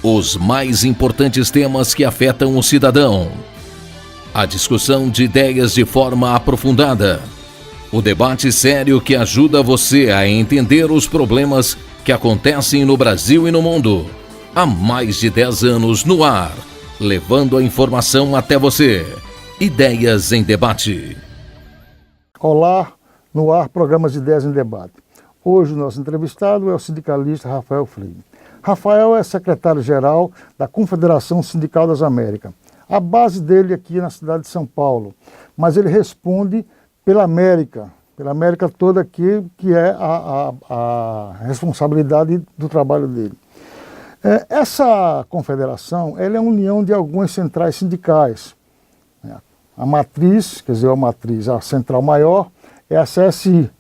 Os mais importantes temas que afetam o cidadão. A discussão de ideias de forma aprofundada. O debate sério que ajuda você a entender os problemas que acontecem no Brasil e no mundo. Há mais de 10 anos no ar, levando a informação até você. Ideias em Debate. Olá, no ar, programas de Ideias em Debate. Hoje o nosso entrevistado é o sindicalista Rafael Freire. Rafael é secretário-geral da Confederação Sindical das Américas. A base dele aqui na cidade de São Paulo, mas ele responde pela América toda aqui, que é a responsabilidade do trabalho dele. Essa confederação ela é a união de algumas centrais sindicais. A matriz, a central maior, é a CSI,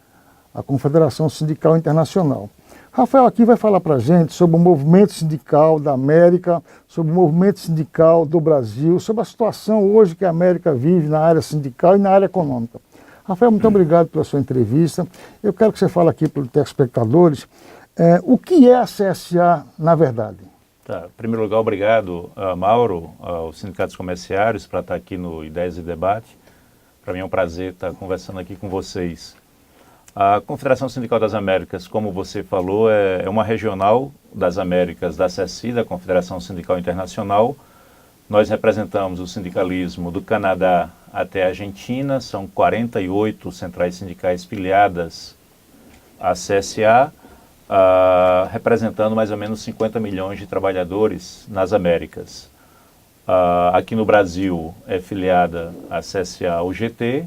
a Confederação Sindical Internacional. Rafael aqui vai falar para a gente sobre o movimento sindical da América, sobre o movimento sindical do Brasil, sobre a situação hoje que a América vive na área sindical e na área econômica. Rafael, muito obrigado pela sua entrevista. Eu quero que você fale aqui para os telespectadores o que é a CSA na verdade. Tá. Em primeiro lugar, obrigado, Mauro, aos sindicatos comerciários, para estar aqui no Ideias e Debate. Para mim é um prazer estar conversando aqui com vocês. A Confederação Sindical das Américas, como você falou, é uma regional das Américas da CSI, da Confederação Sindical Internacional. Nós representamos o sindicalismo do Canadá até a Argentina, são 48 centrais sindicais filiadas à CSA, representando mais ou menos 50 milhões de trabalhadores nas Américas. Aqui no Brasil é filiada a CSA UGT,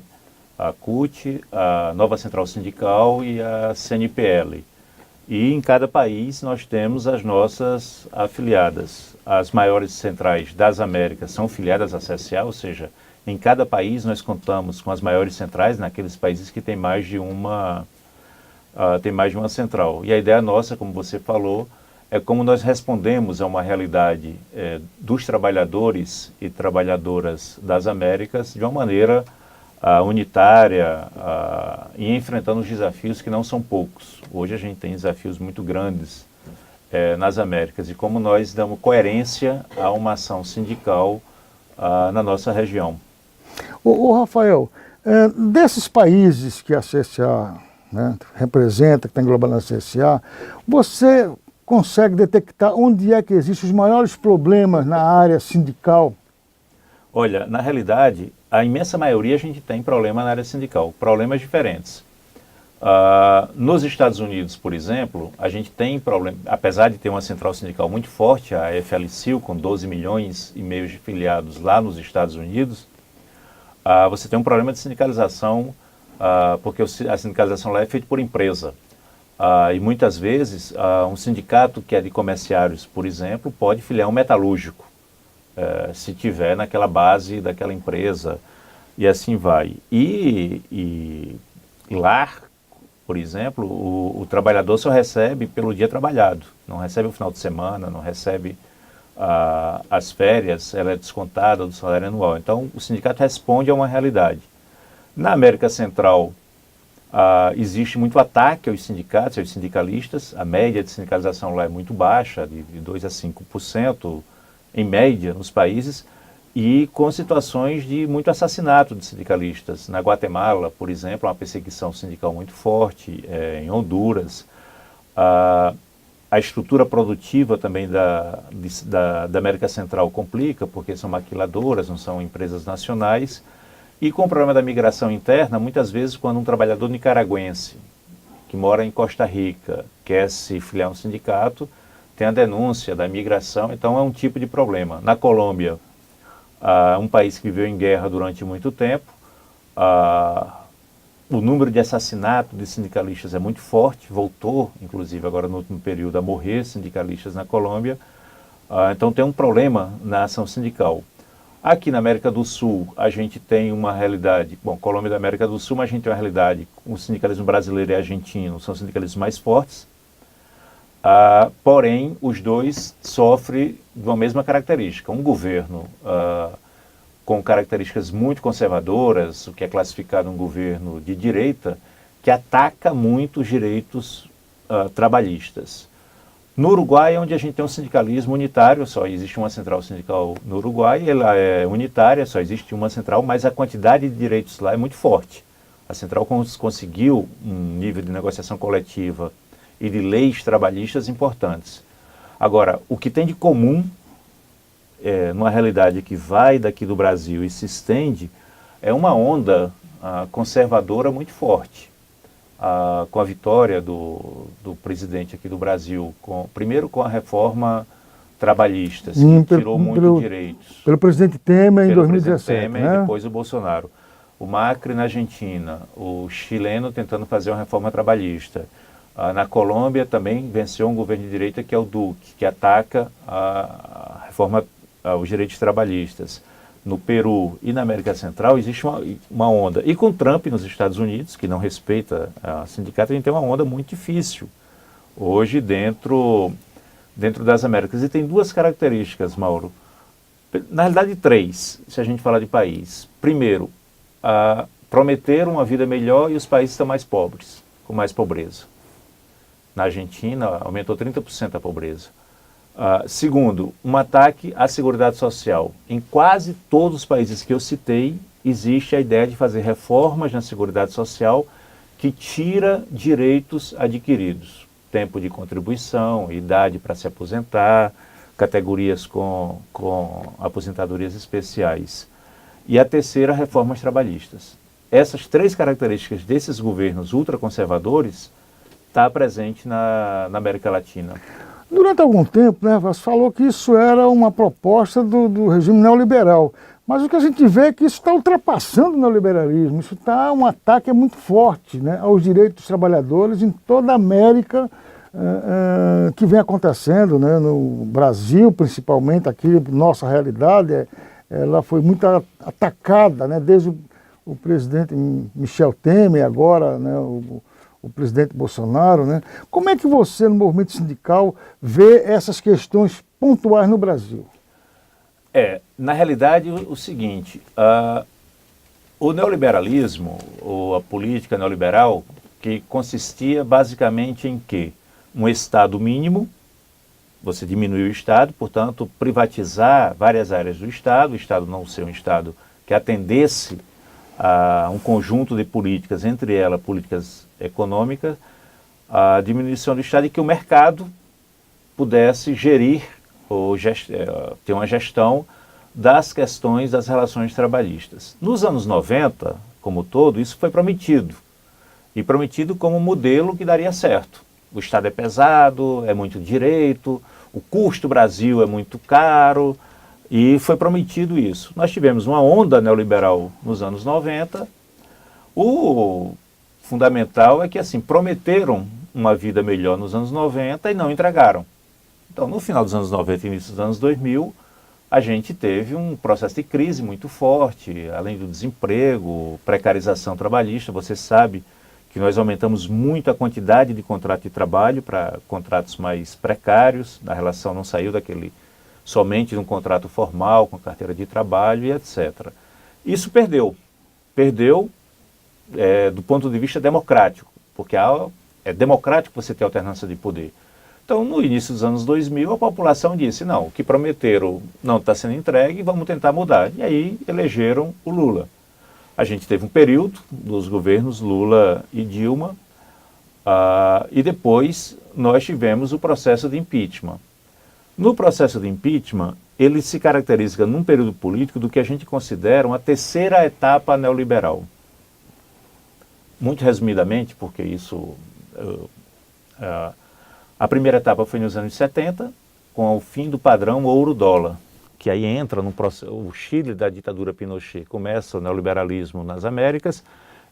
a CUT, a Nova Central Sindical e a CNPL. E em cada país nós temos as nossas afiliadas. As maiores centrais das Américas são filiadas à CSA, ou seja, em cada país nós contamos com as maiores centrais naqueles países que têm mais de uma central. E a ideia nossa, como você falou, é como nós respondemos a uma realidade dos trabalhadores e trabalhadoras das Américas de uma maneira unitária e enfrentando os desafios que não são poucos. Hoje a gente tem desafios muito grandes nas Américas e como nós damos coerência a uma ação sindical na nossa região. Ô Rafael, desses países que a CSA representa, que está englobado na CSA, você consegue detectar onde é que existem os maiores problemas na área sindical? Olha, na realidade, a imensa maioria a gente tem problema na área sindical, problemas diferentes. Nos Estados Unidos, por exemplo, a gente tem problema, apesar de ter uma central sindical muito forte, a AFL-CIO, com 12 milhões e meio de filiados lá nos Estados Unidos, você tem um problema de sindicalização, porque a sindicalização lá é feita por empresa. E muitas vezes, um sindicato que é de comerciários, por exemplo, pode filiar um metalúrgico, se tiver naquela base daquela empresa, e assim vai. E lá, por exemplo, o trabalhador só recebe pelo dia trabalhado, não recebe o final de semana, não recebe as férias, ela é descontada do salário anual. Então, o sindicato responde a uma realidade. Na América Central, existe muito ataque aos sindicatos, aos sindicalistas. A média de sindicalização lá é muito baixa, de 2% a 5%, em média, nos países, e com situações de muito assassinato de sindicalistas. Na Guatemala, por exemplo, uma perseguição sindical muito forte, em Honduras. A estrutura produtiva também da América Central complica, porque são maquiladoras, não são empresas nacionais. E com o problema da migração interna, muitas vezes quando um trabalhador nicaragüense, que mora em Costa Rica, quer se filiar a um sindicato, tem a denúncia da migração, então é um tipo de problema. Na Colômbia, um país que viveu em guerra durante muito tempo, o número de assassinatos de sindicalistas é muito forte, voltou, inclusive agora no último período, a morrer sindicalistas na Colômbia, então tem um problema na ação sindical. Aqui na América do Sul, a gente tem uma realidade, Colômbia da América do Sul, mas a gente tem uma realidade, o sindicalismo brasileiro e argentino são sindicalismos mais fortes, porém, os dois sofrem de uma mesma característica. Um governo com características muito conservadoras, o que é classificado um governo de direita, que ataca muito os direitos trabalhistas. No Uruguai, onde a gente tem um sindicalismo unitário, só existe uma central sindical no Uruguai, ela é unitária, só existe uma central, mas a quantidade de direitos lá é muito forte. A central conseguiu um nível de negociação coletiva e de leis trabalhistas importantes. Agora, o que tem de comum, numa realidade que vai daqui do Brasil e se estende, é uma onda conservadora muito forte. Com a vitória do presidente aqui do Brasil, primeiro com a reforma trabalhista, que tirou muitos direitos. Pelo presidente Temer em 2017. Temer, né? E depois o Bolsonaro. O Macri na Argentina, o chileno tentando fazer uma reforma trabalhista. Na Colômbia também venceu um governo de direita que é o Duque, que ataca a reforma, os direitos trabalhistas. No Peru e na América Central existe uma onda. E com Trump nos Estados Unidos, que não respeita a sindicato, a gente tem uma onda muito difícil hoje dentro das Américas. E tem duas características, Mauro. Na realidade, três, se a gente falar de país. Primeiro, prometeram uma vida melhor e os países estão mais pobres, com mais pobreza. Na Argentina, aumentou 30% a pobreza. Segundo, um ataque à Seguridade Social. Em quase todos os países que eu citei, existe a ideia de fazer reformas na Seguridade Social que tira direitos adquiridos. Tempo de contribuição, idade para se aposentar, categorias com aposentadorias especiais. E a terceira, reformas trabalhistas. Essas três características desses governos ultraconservadores está presente na América Latina. Durante algum tempo, né, você falou que isso era uma proposta do regime neoliberal, mas o que a gente vê é que isso está ultrapassando o neoliberalismo, isso está um ataque muito forte, né, aos direitos dos trabalhadores em toda a América, que vem acontecendo, né, no Brasil principalmente, aqui nossa realidade, ela foi muito atacada, né, desde o presidente Michel Temer, agora, né, o presidente Bolsonaro, né? Como é que você, no movimento sindical, vê essas questões pontuais no Brasil? Na realidade, o seguinte, o neoliberalismo, ou a política neoliberal, que consistia basicamente em quê? Um Estado mínimo, você diminuir o Estado, portanto, privatizar várias áreas do Estado, o Estado não ser um Estado que atendesse a um conjunto de políticas, entre elas políticas econômicas, a diminuição do Estado e que o mercado pudesse gerir ou ter uma gestão das questões das relações trabalhistas. Nos anos 90, como todo, isso foi prometido. E prometido como um modelo que daria certo. O Estado é pesado, é muito direito, o custo Brasil é muito caro, e foi prometido isso. Nós tivemos uma onda neoliberal nos anos 90. O fundamental é que, assim, prometeram uma vida melhor nos anos 90 e não entregaram. Então, no final dos anos 90 e início dos anos 2000, a gente teve um processo de crise muito forte, além do desemprego, precarização trabalhista. Você sabe que nós aumentamos muito a quantidade de contrato de trabalho para contratos mais precários, a relação não saiu somente de um contrato formal, com carteira de trabalho e etc. Isso perdeu do ponto de vista democrático, porque é democrático você ter alternância de poder. Então, no início dos anos 2000, a população disse, não, o que prometeram não está sendo entregue, vamos tentar mudar. E aí elegeram o Lula. A gente teve um período dos governos Lula e Dilma, e depois nós tivemos o processo de impeachment. No processo de impeachment, ele se caracteriza num período político do que a gente considera uma terceira etapa neoliberal. Muito resumidamente, porque isso... a primeira etapa foi nos anos 70, com o fim do padrão ouro-dólar, que aí entra no processo, o Chile da ditadura Pinochet, começa o neoliberalismo nas Américas,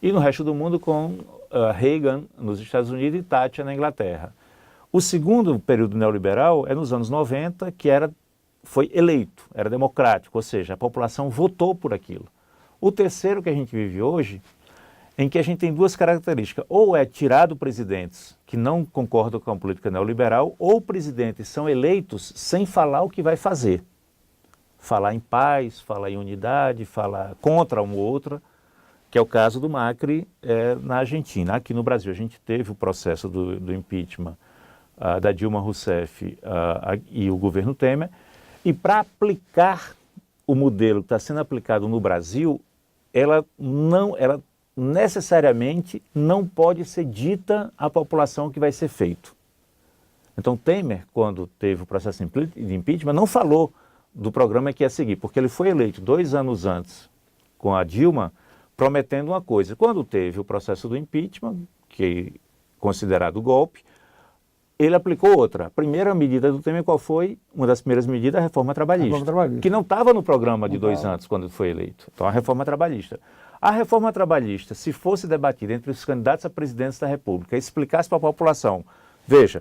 e no resto do mundo com Reagan nos Estados Unidos e Thatcher na Inglaterra. O segundo período neoliberal é nos anos 90, que foi eleito, era democrático, ou seja, a população votou por aquilo. O terceiro que a gente vive hoje, em que a gente tem duas características, ou é tirado presidentes que não concordam com a política neoliberal, ou presidentes são eleitos sem falar o que vai fazer. Falar em paz, falar em unidade, falar contra uma ou outra, que é o caso do Macri na Argentina. Aqui no Brasil a gente teve o processo do impeachment da Dilma Rousseff e o governo Temer, e para aplicar o modelo que está sendo aplicado no Brasil, ela necessariamente não pode ser dita à população o que vai ser feito. Então Temer, quando teve o processo de impeachment, não falou do programa que ia seguir, porque ele foi eleito 2 anos antes com a Dilma, prometendo uma coisa. Quando teve o processo do impeachment, que é considerado golpe, ele aplicou outra. A primeira medida do Temer, qual foi? Uma das primeiras medidas, a reforma trabalhista, que não estava no programa de 2 anos, quando foi eleito. Então, a reforma trabalhista. A reforma trabalhista, se fosse debatida entre os candidatos a presidência da República e explicasse para a população, veja,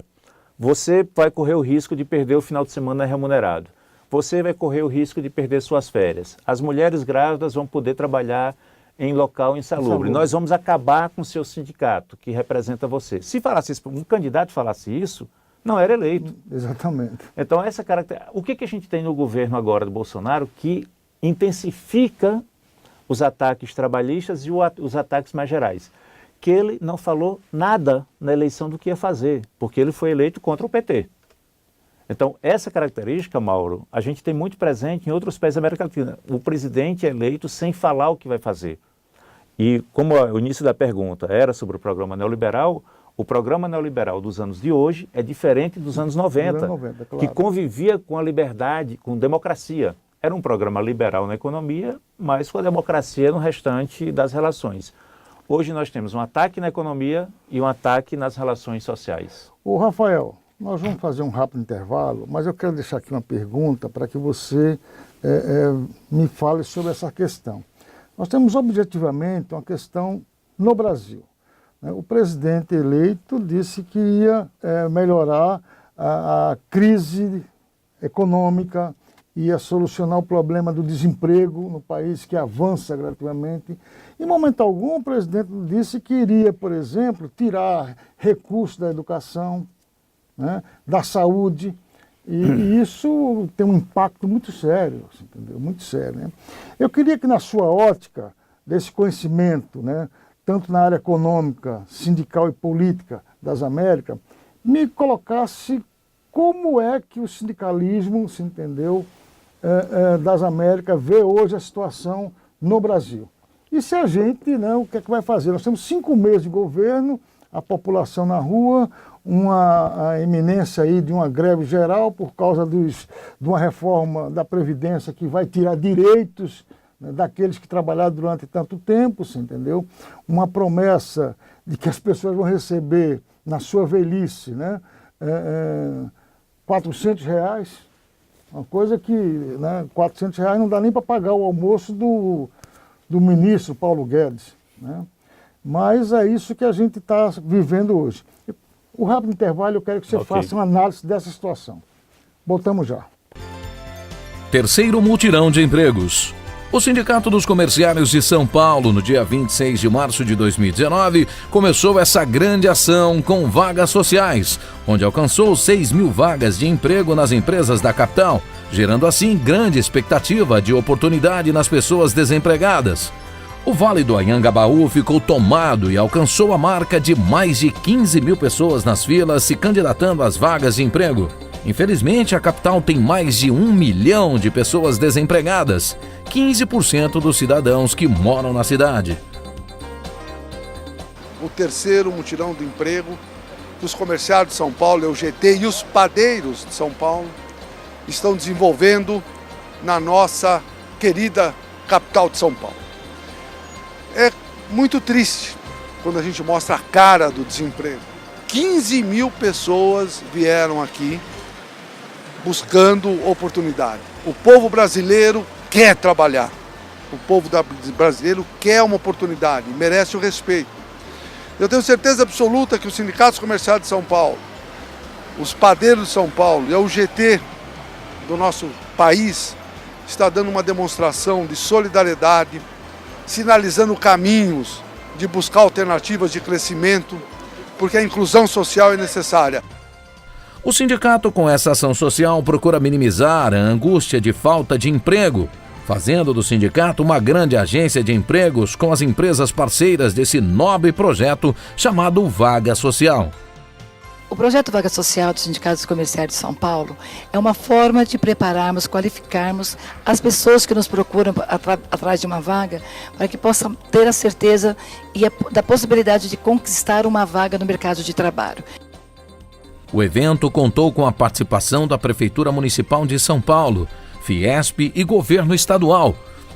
você vai correr o risco de perder o final de semana remunerado. Você vai correr o risco de perder suas férias. As mulheres grávidas vão poder trabalhar em local insalubre. Nós vamos acabar com o seu sindicato, que representa você. Se falasse isso, um candidato falasse isso, não era eleito. Exatamente. Então, essa característica... O que a gente tem no governo agora do Bolsonaro que intensifica os ataques trabalhistas e os ataques mais gerais? Que ele não falou nada na eleição do que ia fazer, porque ele foi eleito contra o PT. Então, essa característica, Mauro, a gente tem muito presente em outros países da América Latina. O presidente é eleito sem falar o que vai fazer. E como o início da pergunta era sobre o programa neoliberal, o programa neoliberal dos anos de hoje é diferente dos anos 90, claro, que convivia com a liberdade, com democracia. Era um programa liberal na economia, mas com a democracia no restante das relações. Hoje nós temos um ataque na economia e um ataque nas relações sociais. Ô Rafael, nós vamos fazer um rápido intervalo, mas eu quero deixar aqui uma pergunta para que você me fale sobre essa questão. Nós temos objetivamente uma questão no Brasil. O presidente eleito disse que ia melhorar a crise econômica, ia solucionar o problema do desemprego no país que avança gradativamente. Em momento algum, o presidente disse que iria, por exemplo, tirar recursos da educação, né, da saúde, e isso tem um impacto muito sério, entendeu? Muito sério, né? Eu queria que na sua ótica, desse conhecimento, né, tanto na área econômica, sindical e política das Américas, me colocasse como é que o sindicalismo, se entendeu, das Américas vê hoje a situação no Brasil. E se a gente, né, o que é que vai fazer? Nós temos 5 meses de governo, a população na rua, a iminência aí de uma greve geral por causa de uma reforma da Previdência que vai tirar direitos, né, daqueles que trabalharam durante tanto tempo, você entendeu? Uma promessa de que as pessoas vão receber na sua velhice, né, R$400, uma coisa que, né, R$400 não dá nem para pagar o almoço do ministro Paulo Guedes, né? Mas é isso que a gente está vivendo hoje. O rápido intervalo, eu quero que você faça uma análise dessa situação. Voltamos já. Terceiro mutirão de empregos. O Sindicato dos Comerciários de São Paulo, no dia 26 de março de 2019, começou essa grande ação com vagas sociais, onde alcançou 6.000 vagas de emprego nas empresas da capital, gerando assim grande expectativa de oportunidade nas pessoas desempregadas. O Vale do Anhangabaú ficou tomado e alcançou a marca de mais de 15.000 pessoas nas filas se candidatando às vagas de emprego. Infelizmente, a capital tem mais de 1 milhão de pessoas desempregadas, 15% dos cidadãos que moram na cidade. O terceiro mutirão do emprego dos comerciários de São Paulo, o GT, e os padeiros de São Paulo estão desenvolvendo na nossa querida capital de São Paulo. É muito triste quando a gente mostra a cara do desemprego. 15.000 pessoas vieram aqui buscando oportunidade. O povo brasileiro quer trabalhar. O povo brasileiro quer uma oportunidade, merece o respeito. Eu tenho certeza absoluta que os sindicatos comerciais de São Paulo, os padeiros de São Paulo e a UGT do nosso país está dando uma demonstração de solidariedade, sinalizando caminhos de buscar alternativas de crescimento, porque a inclusão social é necessária. O sindicato, com essa ação social, procura minimizar a angústia de falta de emprego, fazendo do sindicato uma grande agência de empregos com as empresas parceiras desse nobre projeto chamado Vaga Social. O projeto Vaga Social dos Sindicatos Comerciais de São Paulo é uma forma de prepararmos, qualificarmos as pessoas que nos procuram atrás de uma vaga para que possam ter a certeza da possibilidade de conquistar uma vaga no mercado de trabalho. O evento contou com a participação da Prefeitura Municipal de São Paulo, Fiesp e Governo Estadual,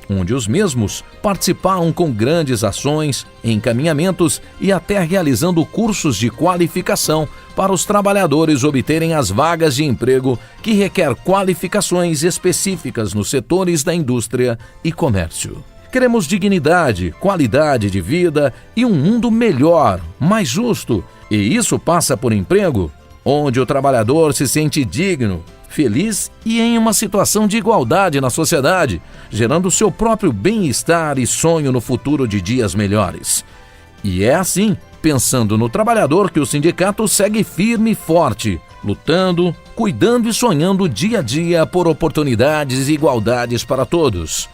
onde os mesmos participaram com grandes ações, encaminhamentos e até realizando cursos de qualificação para os trabalhadores obterem as vagas de emprego que requer qualificações específicas nos setores da indústria e comércio. Queremos dignidade, qualidade de vida e um mundo melhor, mais justo. E isso passa por emprego, onde o trabalhador se sente digno, feliz e em uma situação de igualdade na sociedade, gerando seu próprio bem-estar e sonho no futuro de dias melhores. E é assim, pensando no trabalhador, que o sindicato segue firme e forte, lutando, cuidando e sonhando dia a dia por oportunidades e igualdades para todos.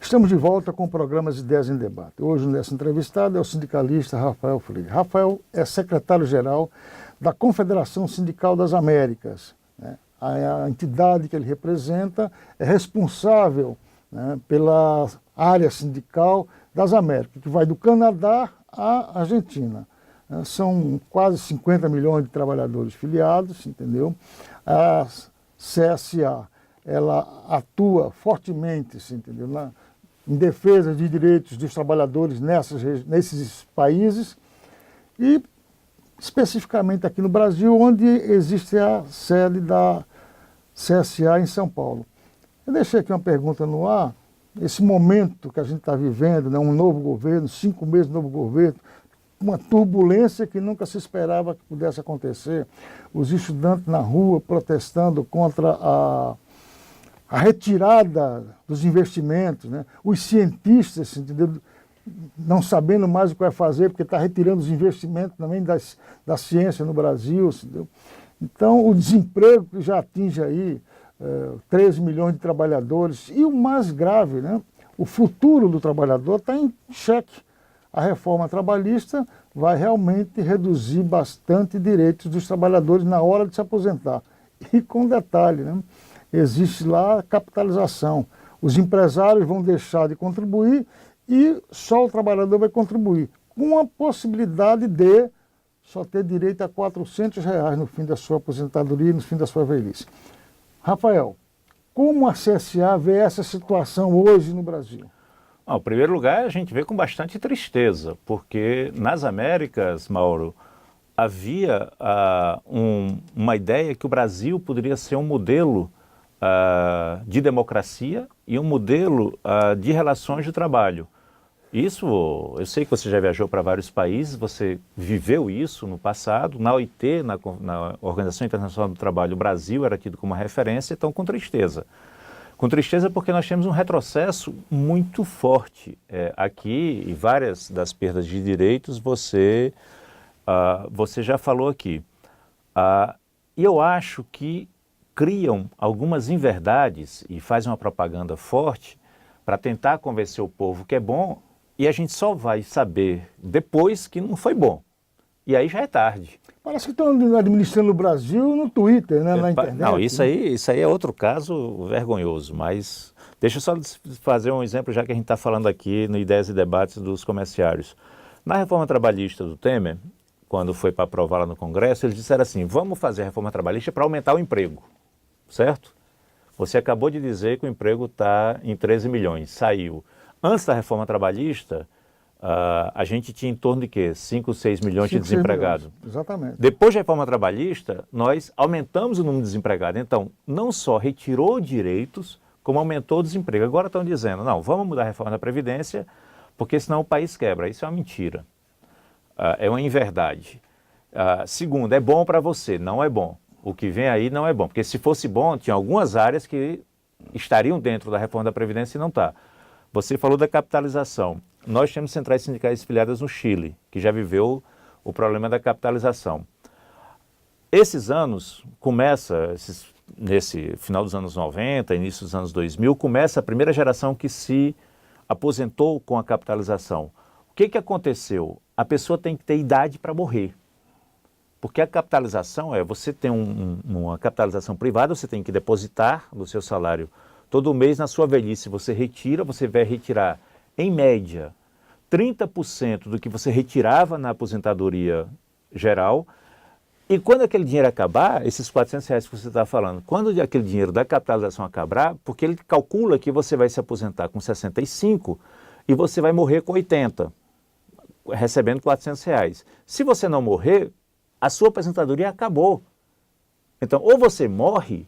Estamos de volta com o programa Ideias em Debate. Hoje, nessa entrevistada, é o sindicalista Rafael Freire. Rafael é secretário-geral da Confederação Sindical das Américas, né? A entidade que ele representa é responsável, né, pela área sindical das Américas, que vai do Canadá à Argentina. São quase 50 milhões de trabalhadores filiados, entendeu? A CSA, ela atua fortemente, entendeu? Em defesa de direitos dos trabalhadores nesses países e especificamente aqui no Brasil, onde existe a sede da CSA em São Paulo. Eu deixei aqui uma pergunta no ar. Esse momento que a gente está vivendo, né, um novo governo, 5 meses de novo governo, uma turbulência que nunca se esperava que pudesse acontecer. Os estudantes na rua protestando contra a retirada dos investimentos, né? Os cientistas, entendeu? Não sabendo mais o que vai fazer, porque está retirando os investimentos também da ciência no Brasil. Entendeu? Então, o desemprego que já atinge aí 13 milhões de trabalhadores, e o mais grave, né? O futuro do trabalhador está em xeque. A reforma trabalhista vai realmente reduzir bastante direitos dos trabalhadores na hora de se aposentar. E com detalhe, né? Existe lá a capitalização. Os empresários vão deixar de contribuir e só o trabalhador vai contribuir, com a possibilidade de só ter direito a R$400 no fim da sua aposentadoria e no fim da sua velhice. Rafael, como a CSA vê essa situação hoje no Brasil? Em primeiro lugar, a gente vê com bastante tristeza, porque nas Américas, Mauro, havia uma ideia que o Brasil poderia ser um modelo de democracia e um modelo de relações de trabalho. Isso, eu sei que você já viajou para vários países, você viveu isso no passado. Na OIT, na Organização Internacional do Trabalho, o Brasil era tido como uma referência, então com tristeza. Com tristeza porque nós temos um retrocesso muito forte. Aqui, e várias das perdas de direitos, você já falou aqui. E eu acho que criam algumas inverdades e fazem uma propaganda forte para tentar convencer o povo que é bom, e a gente só vai saber depois que não foi bom. E aí já é tarde. Parece que estão administrando o Brasil no Twitter, né, na internet. Não, isso aí é outro caso vergonhoso, mas deixa eu só fazer um exemplo, já que a gente está falando aqui no Ideias e Debates dos comerciários. Na reforma trabalhista do Temer, quando foi para aprovar lá no Congresso, eles disseram assim, vamos fazer a reforma trabalhista para aumentar o emprego, certo? Você acabou de dizer que o emprego está em 13 milhões, saiu. Antes da reforma trabalhista, a gente tinha em torno de quê? 5, 6 milhões de desempregados. Exatamente. Depois da reforma trabalhista, nós aumentamos o número de desempregados. Então, não só retirou direitos, como aumentou o desemprego. Agora estão dizendo, não, vamos mudar a reforma da Previdência, porque senão o país quebra. Isso é uma mentira. É uma inverdade. Segundo, é bom para você, não é bom. O que vem aí não é bom. Porque se fosse bom, tinha algumas áreas que estariam dentro da reforma da Previdência e não está. Você falou da capitalização. Nós temos centrais sindicais filiadas no Chile, que já viveu o problema da capitalização. Esses anos, nesse final dos anos 90, início dos anos 2000, começa a primeira geração que se aposentou com a capitalização. O que aconteceu? A pessoa tem que ter idade para morrer. Porque a capitalização você tem uma capitalização privada, você tem que depositar no seu salário todo mês. Na sua velhice você vai retirar, em média, 30% do que você retirava na aposentadoria geral. E quando aquele dinheiro acabar, esses R$ 400 que você está falando, quando aquele dinheiro da capitalização acabar, porque ele calcula que você vai se aposentar com 65 e você vai morrer com 80, recebendo R$ 400. Se você não morrer, a sua aposentadoria acabou. Então, ou você morre,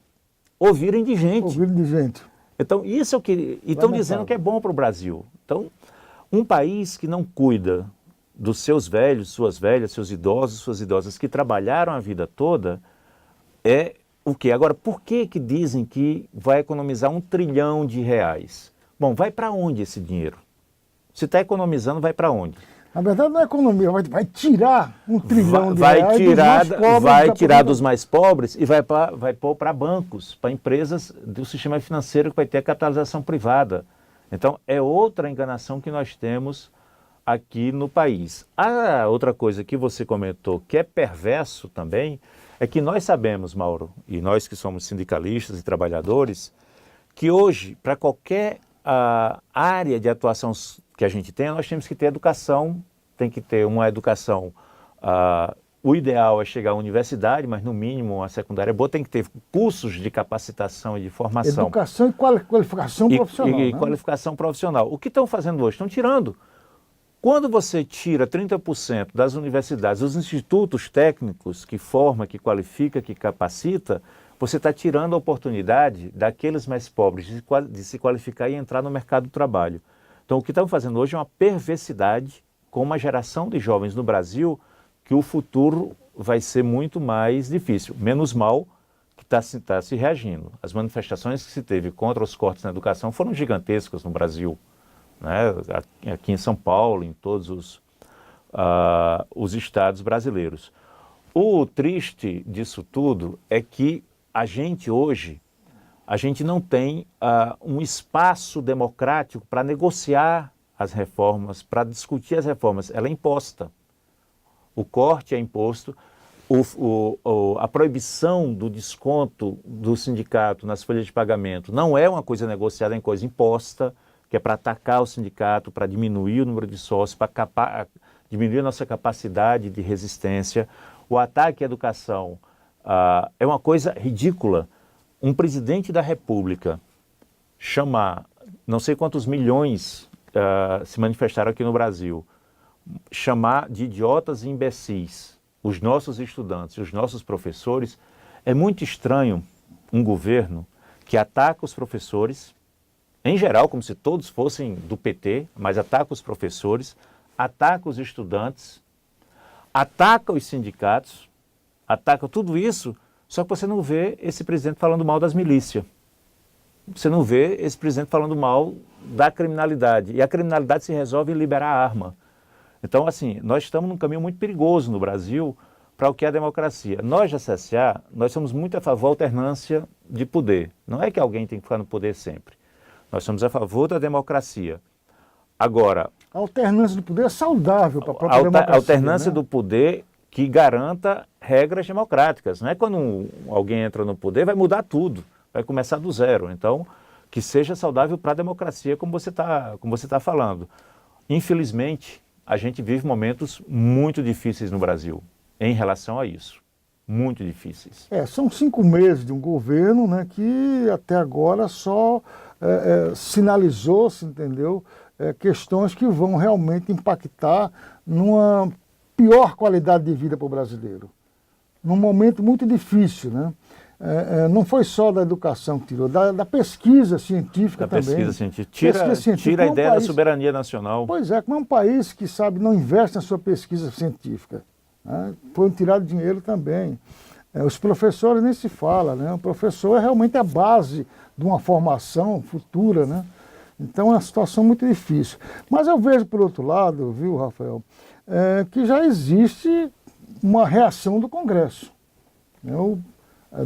ou vira indigente. Ou vira indigente. Então, isso é o que estão dizendo que é bom para o Brasil. Então, um país que não cuida dos seus velhos, suas velhas, seus idosos, suas idosas que trabalharam a vida toda, é o quê? Agora, por que dizem que vai economizar R$ 1 trilhão? Bom, vai para onde esse dinheiro? Se está economizando, vai para onde? Na verdade, não é economia, vai tirar R$ 1 trilhão vai tirar dos mais pobres e vai pôr para bancos, para empresas do sistema financeiro que vai ter a capitalização privada. Então, é outra enganação que nós temos aqui no país. A outra coisa que você comentou, que é perverso também, é que nós sabemos, Mauro, e nós que somos sindicalistas e trabalhadores, que hoje, para qualquer área de atuação que a gente tenha, nós temos que ter educação, tem que ter uma educação, o ideal é chegar à universidade, mas no mínimo a secundária é boa, tem que ter cursos de capacitação e de formação. Educação e qualificação profissional. E qualificação profissional. O que estão fazendo hoje? Estão tirando. Quando você tira 30% das universidades, dos institutos técnicos que forma, que qualifica, que capacita, você está tirando a oportunidade daqueles mais pobres de se qualificar e entrar no mercado do trabalho. Então, o que estão fazendo hoje é uma perversidade com uma geração de jovens no Brasil que o futuro vai ser muito mais difícil. Menos mal que está se reagindo. As manifestações que se teve contra os cortes na educação foram gigantescas no Brasil, né? Aqui em São Paulo, em todos os estados brasileiros. O triste disso tudo é que a gente hoje, não tem um espaço democrático para negociar as reformas, para discutir as reformas. Ela é imposta. O corte é imposto, a proibição do desconto do sindicato nas folhas de pagamento não é uma coisa negociada, é uma coisa imposta, que é para atacar o sindicato, para diminuir o número de sócios, para diminuir a nossa capacidade de resistência. O ataque à educação é uma coisa ridícula. Um presidente da República chamar, não sei quantos milhões se manifestaram aqui no Brasil, chamar de idiotas e imbecis os nossos estudantes, os nossos professores, é muito estranho um governo que ataca os professores, em geral, como se todos fossem do PT, mas ataca os professores, ataca os estudantes, ataca os sindicatos, ataca tudo isso, só que você não vê esse presidente falando mal das milícias. Você não vê esse presidente falando mal da criminalidade. E a criminalidade se resolve em liberar a arma. Então, assim, nós estamos num caminho muito perigoso no Brasil para o que é a democracia. Nós, da CSA, nós somos muito a favor da alternância de poder. Não é que alguém tem que ficar no poder sempre. Nós somos a favor da democracia. Agora... A alternância do poder é saudável para a própria democracia. A alternância, né, do poder que garanta regras democráticas. Não é quando alguém entra no poder, vai mudar tudo, vai começar do zero. Então, que seja saudável para a democracia, como você tá falando. Infelizmente, a gente vive momentos muito difíceis no Brasil em relação a isso. Muito difíceis. São 5 meses de um governo, né, que até agora só sinalizou-se, entendeu, questões que vão realmente impactar numa pior qualidade de vida para o brasileiro. Num momento muito difícil, né? Não foi só da educação que tirou, da pesquisa científica também. Pesquisa científica. Tira a ideia da soberania nacional. Pois é, como é um país que, sabe, não investe na sua pesquisa científica, né? Foi tirado dinheiro também. Os professores nem se fala, né? O professor é realmente a base de uma formação futura, né? Então é uma situação muito difícil. Mas eu vejo, por outro lado, viu, Rafael, que já existe uma reação do Congresso.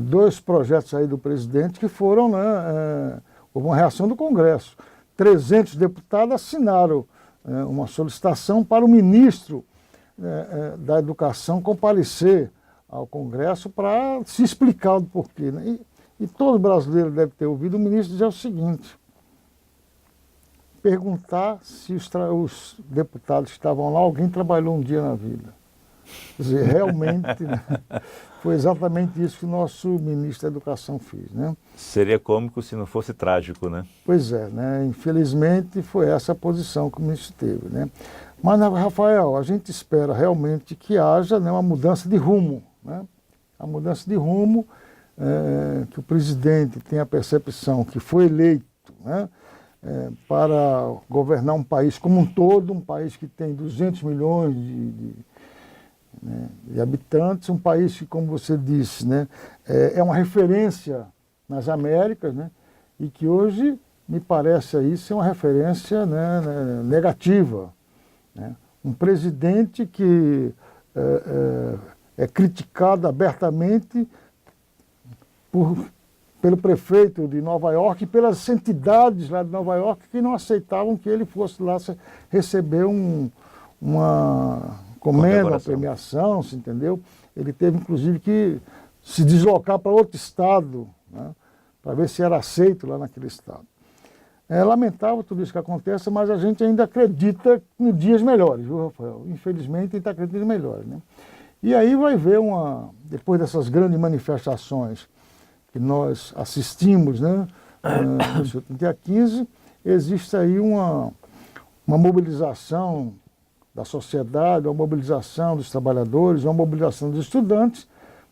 Dois projetos aí do presidente que foram, né, houve uma reação do Congresso. 300 deputados assinaram uma solicitação para o ministro da Educação comparecer ao Congresso para se explicar do porquê, né? E todo brasileiro deve ter ouvido o ministro dizer o seguinte: perguntar se os deputados que estavam lá, alguém trabalhou um dia na vida. Quer dizer, realmente, né, foi exatamente isso que o nosso ministro da Educação fez, né? Seria cômico se não fosse trágico, né? Pois é, né? Infelizmente foi essa a posição que o ministro teve, né? Mas, Rafael, a gente espera realmente que haja, né, uma mudança de rumo, né? A mudança de rumo, que o presidente tenha a percepção que foi eleito, né, para governar um país como um todo, um país que tem 200 milhões de habitantes, um país que, como você disse, né, é uma referência nas Américas, né, e que hoje me parece aí ser uma referência, né, negativa, né? Um presidente que é criticado abertamente pelo prefeito de Nova York e pelas entidades lá de Nova York que não aceitavam que ele fosse lá receber uma comenda, uma premiação, você entendeu? Ele teve, inclusive, que se deslocar para outro estado, né, para ver se era aceito lá naquele estado. É lamentável tudo isso que acontece, mas a gente ainda acredita em dias melhores, viu, Rafael? Infelizmente, a gente acredita em melhores, né? E aí vai ver depois dessas grandes manifestações que nós assistimos, né, no dia 15, existe aí uma mobilização da sociedade, uma mobilização dos trabalhadores, uma mobilização dos estudantes,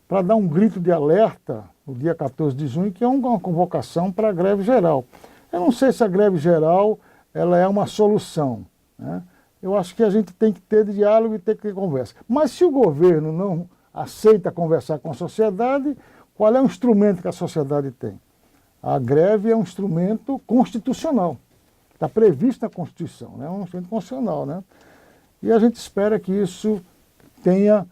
para dar um grito de alerta no dia 14 de junho, que é uma convocação para a greve geral. Eu não sei se a greve geral ela é uma solução, né? Eu acho que a gente tem que ter diálogo e ter que ter conversa. Mas se o governo não aceita conversar com a sociedade, qual é o instrumento que a sociedade tem? A greve é um instrumento constitucional. Está previsto na Constituição, né? É um instrumento constitucional, né? E a gente espera que isso tenha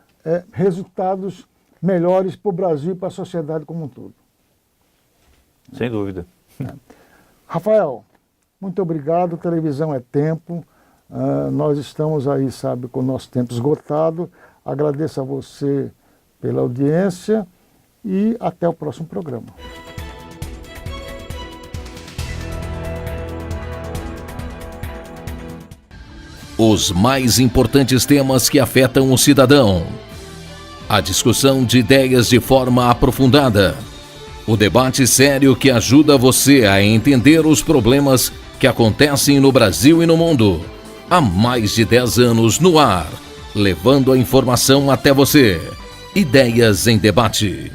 resultados melhores para o Brasil e para a sociedade como um todo. Sem dúvida. Rafael, muito obrigado. Televisão é tempo. Nós estamos aí, sabe, com o nosso tempo esgotado. Agradeço a você pela audiência e até o próximo programa. Os mais importantes temas que afetam o cidadão. A discussão de ideias de forma aprofundada. O debate sério que ajuda você a entender os problemas que acontecem no Brasil e no mundo. Há mais de 10 anos no ar, levando a informação até você. Ideias em Debate.